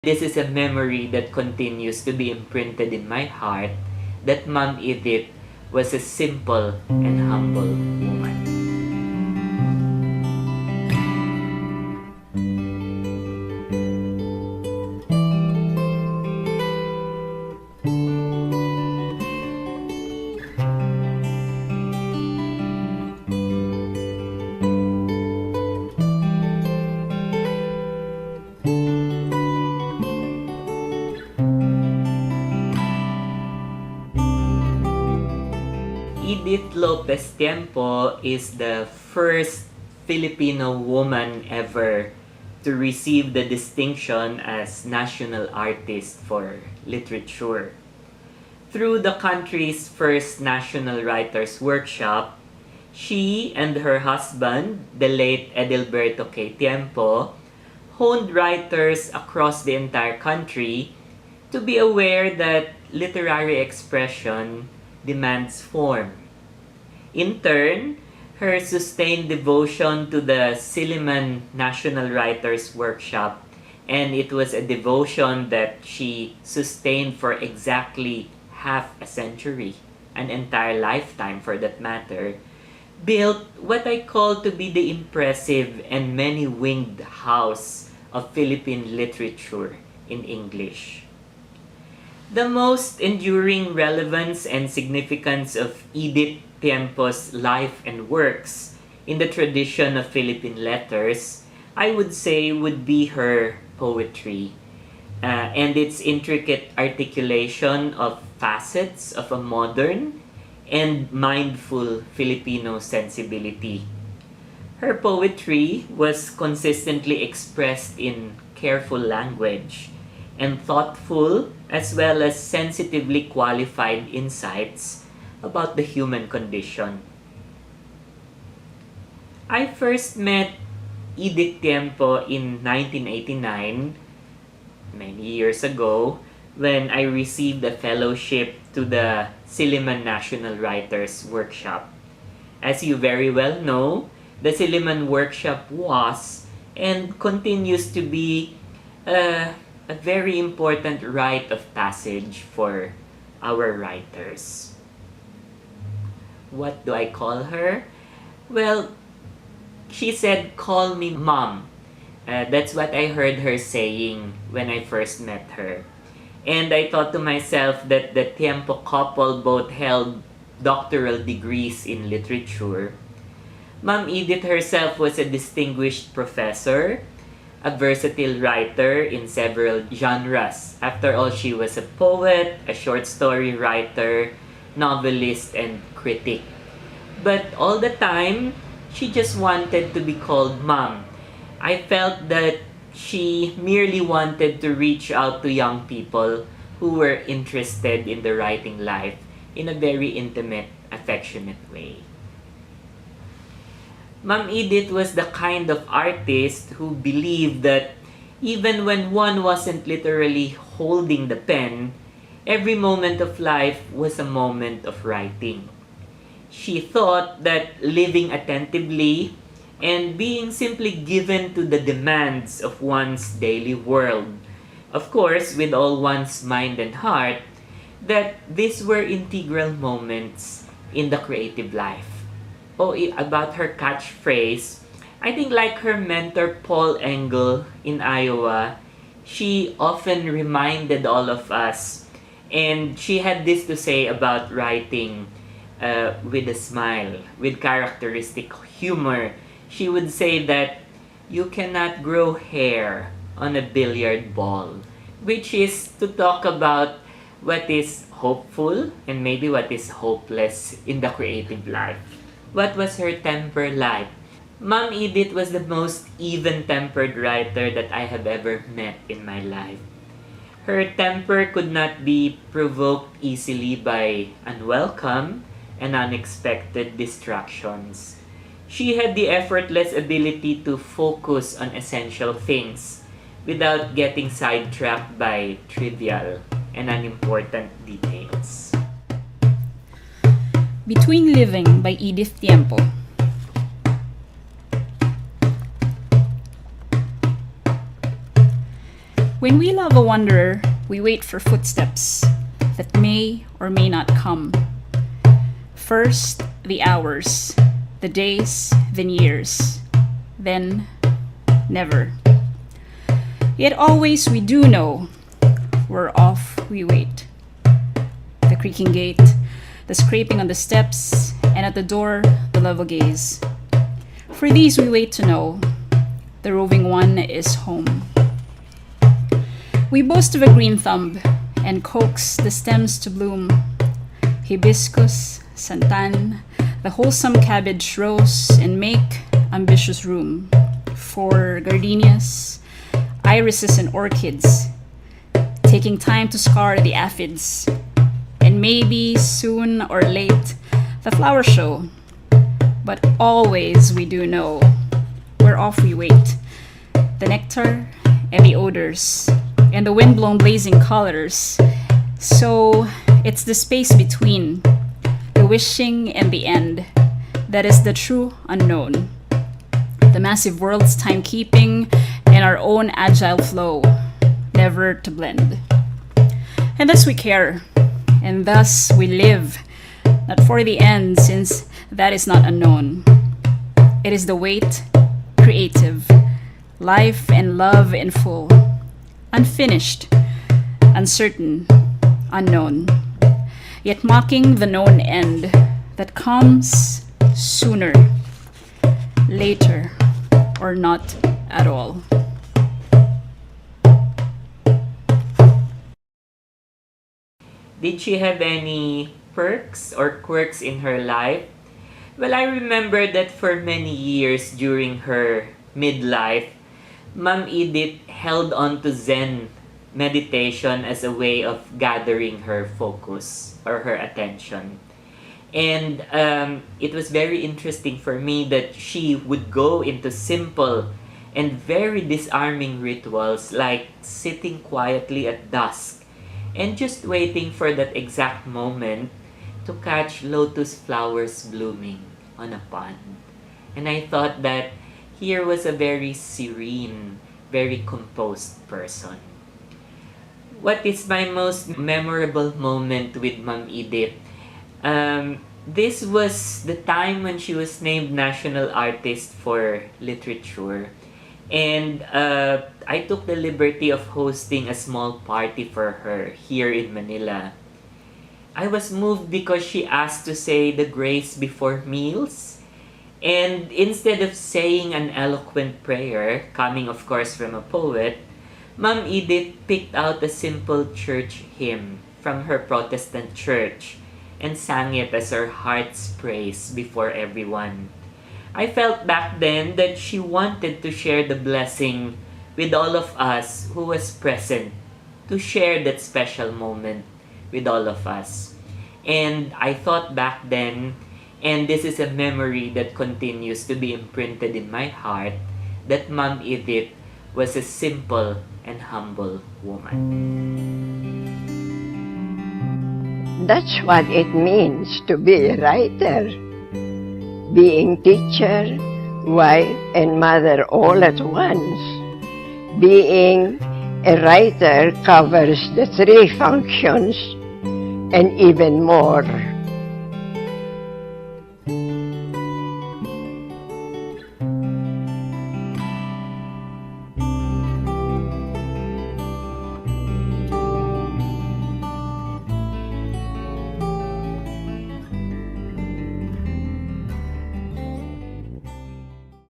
This is a memory that continues to be imprinted in my heart that Mom Edith was a simple and humble woman. Edith Lopez Tiempo is the first Filipino woman ever to receive the distinction as National Artist for Literature. Through the country's first National Writers Workshop, she and her husband, the late Edilberto K. Tiempo, honed writers across the entire country to be aware that literary expression demands form. In turn, her sustained devotion to the Silliman National Writers Workshop, and it was a devotion that she sustained for exactly half a century, an entire lifetime for that matter, built what I call to be the impressive and many-winged house of Philippine literature in English. The most enduring relevance and significance of Edith Tiempo's life and works in the tradition of Philippine letters, I would say, would be her poetry and its intricate articulation of facets of a modern and mindful Filipino sensibility. Her poetry was consistently expressed in careful language and thoughtful as well as sensitively qualified insights about the human condition. I first met Edith Tiempo in 1989, many years ago, when I received a fellowship to the Silliman National Writers Workshop. As you very well know, the Silliman Workshop was and continues to be a very important rite of passage for our writers. What do I call her? Well, she said, "Call me Mom." That's what I heard her saying when I first met her. And I thought to myself that the Tiempo couple both held doctoral degrees in literature. Mom Edith herself was a distinguished professor, a versatile writer in several genres. After all, she was a poet, a short story writer, novelist, and critic. But all the time, she just wanted to be called Mom. I felt that she merely wanted to reach out to young people who were interested in the writing life in a very intimate, affectionate way. Mom Edith was the kind of artist who believed that even when one wasn't literally holding the pen, every moment of life was a moment of writing. She thought that living attentively and being simply given to the demands of one's daily world, of course with all one's mind and heart, that these were integral moments in the creative life. About her catchphrase, I think like her mentor Paul Engel in Iowa, she often reminded all of us, and she had this to say about writing with a smile, with characteristic humor. She would say that you cannot grow hair on a billiard ball, which is to talk about what is hopeful and maybe what is hopeless in the creative life. What was her temper like? Mom Edith was the most even-tempered writer that I have ever met in my life. Her temper could not be provoked easily by unwelcome and unexpected distractions. She had the effortless ability to focus on essential things without getting sidetracked by trivial and unimportant details. Between Living by Edith Tiempo. When we love a wanderer, we wait for footsteps that may or may not come. First, the hours, the days, then years, then never. Yet always we do know we're off, we wait. The creaking gate, the scraping on the steps, and at the door, the level gaze. For these we wait to know the roving one is home. We boast of a green thumb and coax the stems to bloom. Hibiscus, santan, the wholesome cabbage rose and make ambitious room for gardenias, irises and orchids, taking time to scar the aphids, and maybe soon or late the flower show. But always we do know we're off, we wait. The nectar and the odors and the wind-blown blazing colors. So it's the space between the wishing and the end that is the true unknown. The massive world's timekeeping and our own agile flow, never to blend. And thus we care, and thus we live, not for the end, since that is not unknown. It is the wait, creative, life and love in full, unfinished, uncertain, unknown, yet mocking the known end that comes sooner, later, or not at all. Did she have any perks or quirks in her life? Well, I remember that for many years during her midlife, Mom Edith held on to Zen meditation as a way of gathering her focus or her attention. And it was very interesting for me that she would go into simple and very disarming rituals like sitting quietly at dusk and just waiting for that exact moment to catch lotus flowers blooming on a pond. And I thought that here was a very serene, very composed person. What is my most memorable moment with Mom Edith? This was the time when she was named National Artist for Literature. And I took the liberty of hosting a small party for her here in Manila. I was moved because she asked to say the grace before meals. And instead of saying an eloquent prayer, coming of course from a poet, Mom Edith picked out a simple church hymn from her Protestant church and sang it as her heart's praise before everyone. I felt back then that she wanted to share the blessing with all of us who was present, to share that special moment with all of us. And I thought back then, and this is a memory that continues to be imprinted in my heart, that Mom Edith was a simple and humble woman. That's what it means to be a writer. Being teacher, wife, and mother all at once. Being a writer covers the three functions and even more.